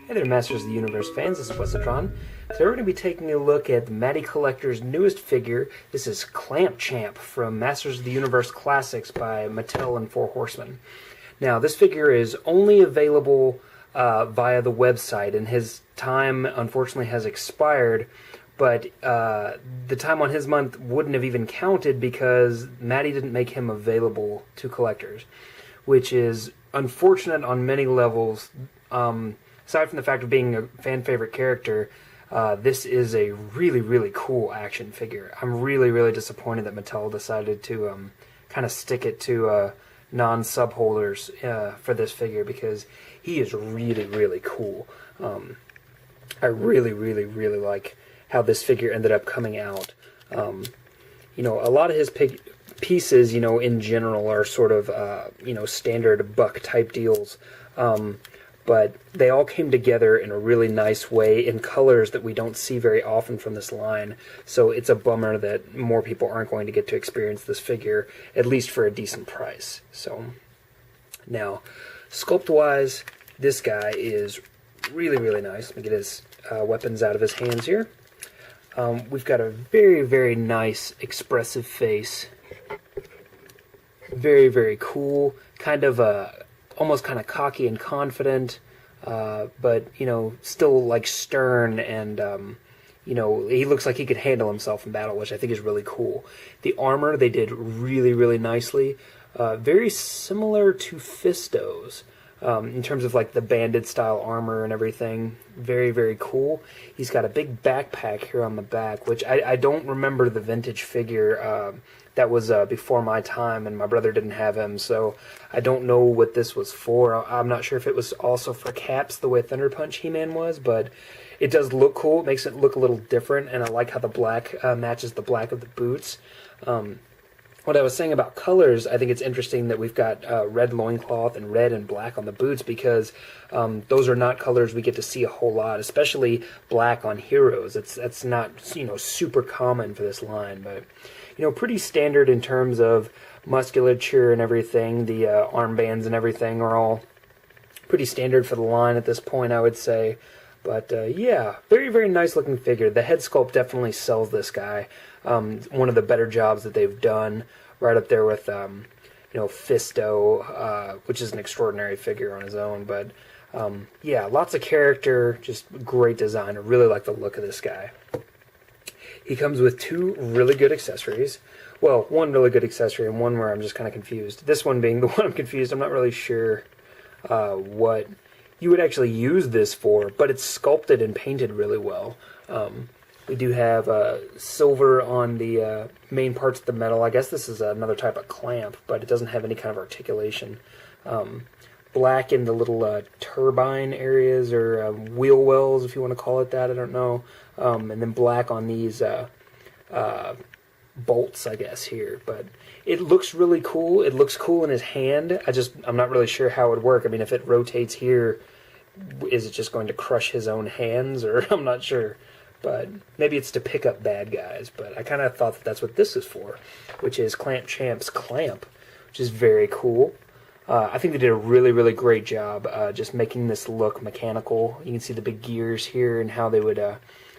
Hey there, Masters of the Universe fans, this is Wesatron. Today we're going to be taking a look at the Mattel Collector's newest figure. This is Clamp Champ from Masters of the Universe Classics by Mattel and Four Horsemen. Now, this figure is only available via the website, and his time, unfortunately, has expired. But the time on his month wouldn't have even counted because Mattel didn't make him available to collectors, which is unfortunate on many levels. Aside from the fact of being a fan-favorite character, this is a really, really cool action figure. I'm really, really disappointed that Mattel decided to kind of stick it to non-sub holders for this figure because he is really, really cool. I really, really, really like how this figure ended up coming out. You know, a lot of his pieces, you know, in general are sort of, you know, standard buck-type deals. But they all came together in a really nice way in colors that we don't see very often from this line. So it's a bummer that more people aren't going to get to experience this figure, at least for a decent price. So now, sculpt-wise, this guy is really, really nice. Let me get his weapons out of his hands here. We've got a very, very nice, expressive face. Very, very cool. Kind of almost kind of cocky and confident, but, you know, still, like, stern and, you know, he looks like he could handle himself in battle, which I think is really cool. The armor they did really, really nicely. Very similar to Fisto's in terms of, like, the banded-style armor and everything. Very, very cool. He's got a big backpack here on the back, which I don't remember the vintage figure. That was before my time, and my brother didn't have him, so I don't know what this was for. I'm not sure if it was also for caps, the way Thunder Punch He-Man was, but it does look cool. It makes it look a little different, and I like how the black matches the black of the boots. What I was saying about colors, I think it's interesting that we've got red loincloth and red and black on the boots because those are not colors we get to see a whole lot, especially black on heroes. That's not, you know, super common for this line, but, you know, pretty standard in terms of musculature and everything. The armbands and everything are all pretty standard for the line at this point, I would say. But, yeah, very, very nice looking figure. The head sculpt definitely sells this guy. One of the better jobs that they've done, right up there with, you know, Fisto, which is an extraordinary figure on his own. But, yeah, lots of character, just great design. I really like the look of this guy. He comes with two really good accessories. Well, one really good accessory and one where I'm just kind of confused. This one being the one I'm confused. I'm not really sure what you would actually use this for, but it's sculpted and painted really well. We do have silver on the main parts of the metal. I guess this is another type of clamp, but it doesn't have any kind of articulation. Black in the little turbine areas, or wheel wells, if you want to call it that, I don't know. And then black on these bolts, I guess, here. But it looks really cool. It looks cool in his hand. I'm not really sure how it would work. I mean, if it rotates here, is it just going to crush his own hands? Or I'm not sure. But maybe it's to pick up bad guys. But I kind of thought that that's what this is for, which is Clamp Champ's clamp, which is very cool. I think they did a really, really great job just making this look mechanical. You can see the big gears here and how they would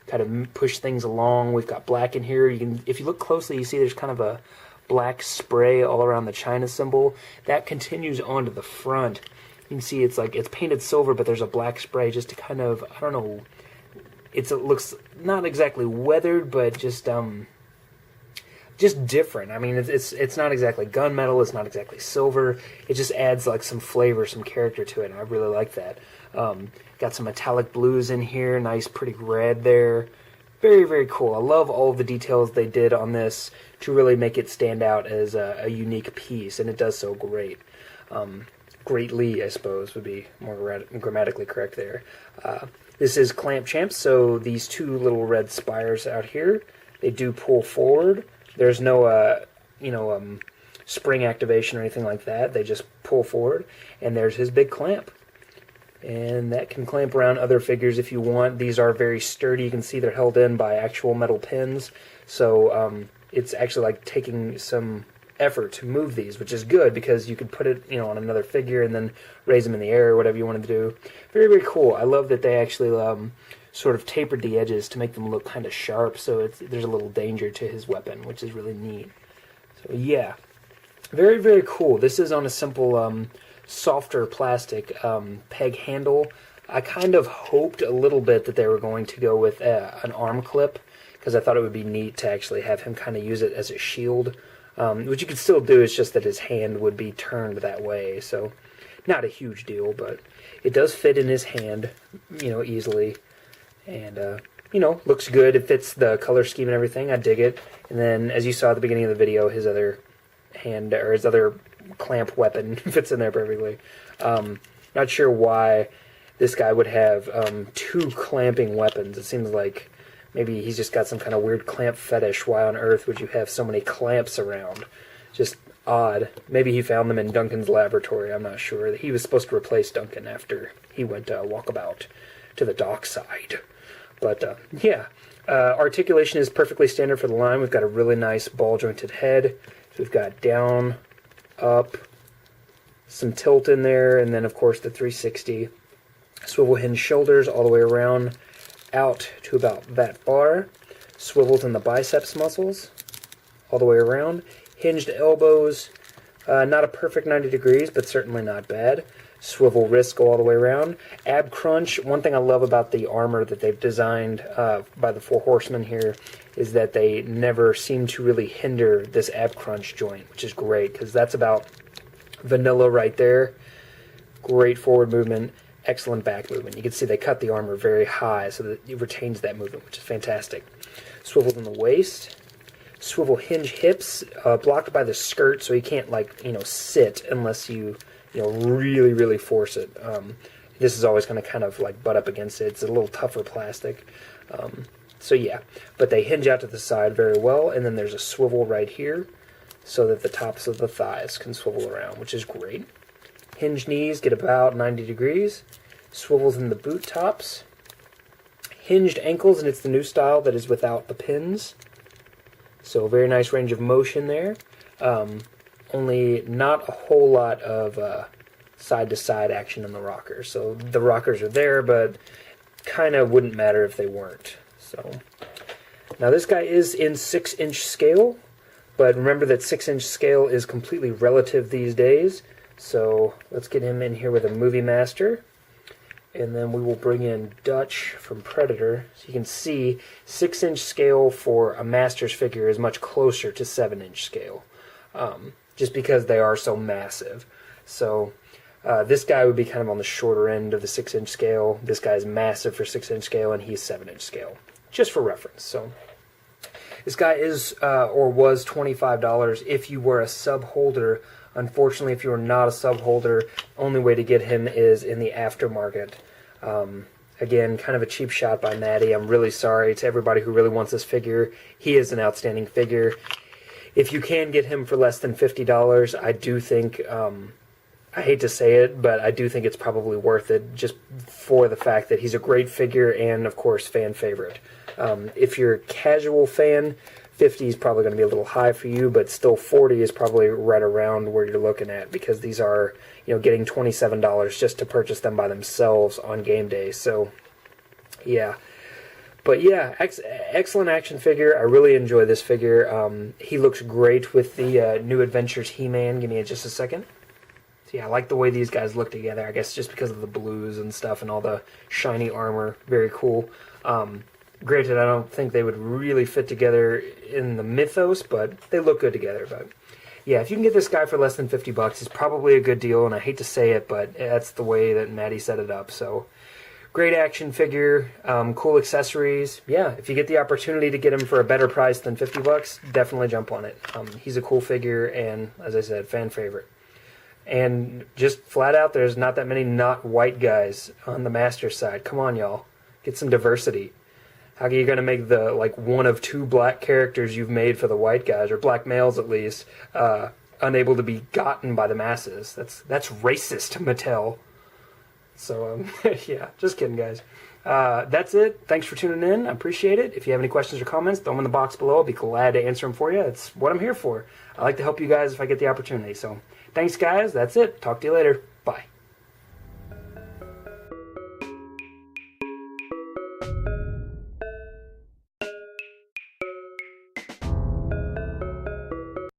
kind of push things along. We've got black in here. If you look closely, you see there's kind of a black spray all around the China symbol. That continues onto the front. You can see it's painted silver, but there's a black spray just to kind of, I don't know, it looks not exactly weathered, but just different. I mean, it's not exactly gunmetal, it's not exactly silver. It just adds like some flavor, some character to it, and I really like that. Got some metallic blues in here, nice pretty red there. Very, very cool. I love all of the details they did on this to really make it stand out as a unique piece, and it does so great. Greatly, I suppose, would be more grammatically correct there. This is Clamp Champ, so these two little red spires out here, they do pull forward. There's no, you know, spring activation or anything like that. They just pull forward, and there's his big clamp. And that can clamp around other figures if you want. These are very sturdy. You can see they're held in by actual metal pins. So it's actually like taking some effort to move these, which is good because you could put it, on another figure and then raise them in the air or whatever you wanted to do. Very, very cool. I love that they actually sort of tapered the edges to make them look kind of sharp, so there's a little danger to his weapon, which is really neat. So yeah, very, very cool. This is on a simple, softer plastic peg handle. I kind of hoped a little bit that they were going to go with an arm clip, because I thought it would be neat to actually have him kind of use it as a shield, which you could still do. It's just that his hand would be turned that way, so not a huge deal, but it does fit in his hand, easily, and looks good. It fits the color scheme and everything. I dig it. And then, as you saw at the beginning of the video, his other hand, or his other clamp weapon fits in there perfectly. Not sure why this guy would have two clamping weapons. It seems like maybe he's just got some kind of weird clamp fetish. Why on earth would you have so many clamps around? Just odd. Maybe he found them in Duncan's laboratory. I'm not sure. He was supposed to replace Duncan after he went walkabout to the dock side. But yeah, articulation is perfectly standard for the line. We've got a really nice ball-jointed head. So we've got down, up, some tilt in there, and then of course the 360. Swivel hinge shoulders all the way around, out to about that far. Swivels in the biceps muscles, all the way around. Hinged elbows, not a perfect 90 degrees, but certainly not bad. Swivel wrists go all the way around. Ab crunch, one thing I love about the armor that they've designed by the Four Horsemen here is that they never seem to really hinder this ab crunch joint, which is great, because that's about vanilla right there. Great forward movement. Excellent back movement. You can see they cut the armor very high so that it retains that movement, which is fantastic. Swivels in the waist. Swivel hinge hips, blocked by the skirt, so you can't, sit unless you, really, really force it. This is always going to kind of, butt up against it. It's a little tougher plastic. So, yeah. But they hinge out to the side very well, and then there's a swivel right here so that the tops of the thighs can swivel around, which is great. Hinged knees get about 90 degrees. Swivels in the boot tops. Hinged ankles, and it's the new style that is without the pins. So very nice range of motion there. Only not a whole lot of side-to-side action in the rockers. So the rockers are there, but kind of wouldn't matter if they weren't. So now this guy is in 6-inch scale, but remember that 6-inch scale is completely relative these days. So let's get him in here with a Movie Master, and then we will bring in Dutch from Predator. So you can see 6-inch scale for a Masters figure is much closer to 7-inch scale, just because they are so massive. So this guy would be kind of on the shorter end of the 6-inch scale. This guy is massive for 6-inch scale, and he's 7-inch scale, just for reference. So this guy is or was $25 if you were a sub holder. Unfortunately, if you're not a sub holder, only way to get him is in the aftermarket. Again, kind of a cheap shot by Matty. I'm really sorry to everybody who really wants this figure. He is an outstanding figure. If you can get him for less than $50, I do think, I hate to say it, but I do think it's probably worth it just for the fact that he's a great figure and, of course, fan favorite. If you're a casual fan, 50 is probably going to be a little high for you, but still 40 is probably right around where you're looking at, because these are, getting $27 just to purchase them by themselves on game day. So, yeah. But yeah, excellent action figure. I really enjoy this figure. He looks great with the New Adventures He-Man. Give me just a second. So yeah, I like the way these guys look together. I guess just because of the blues and stuff and all the shiny armor. Very cool. Granted, I don't think they would really fit together in the mythos, but they look good together. But yeah, if you can get this guy for less than $50, it's probably a good deal, and I hate to say it, but that's the way that Matty set it up. So great action figure, cool accessories. Yeah, if you get the opportunity to get him for a better price than $50, definitely jump on it. He's a cool figure, and as I said, fan favorite. And just flat out, there's not that many not white guys on the Masters side. Come on, y'all. Get some diversity. How are you going to make the, one of two black characters you've made for the white guys, or black males at least, unable to be gotten by the masses? That's racist, Mattel. So, yeah, just kidding, guys. That's it. Thanks for tuning in. I appreciate it. If you have any questions or comments, throw them in the box below. I'll be glad to answer them for you. That's what I'm here for. I like to help you guys if I get the opportunity. So, thanks, guys. That's it. Talk to you later. Bye.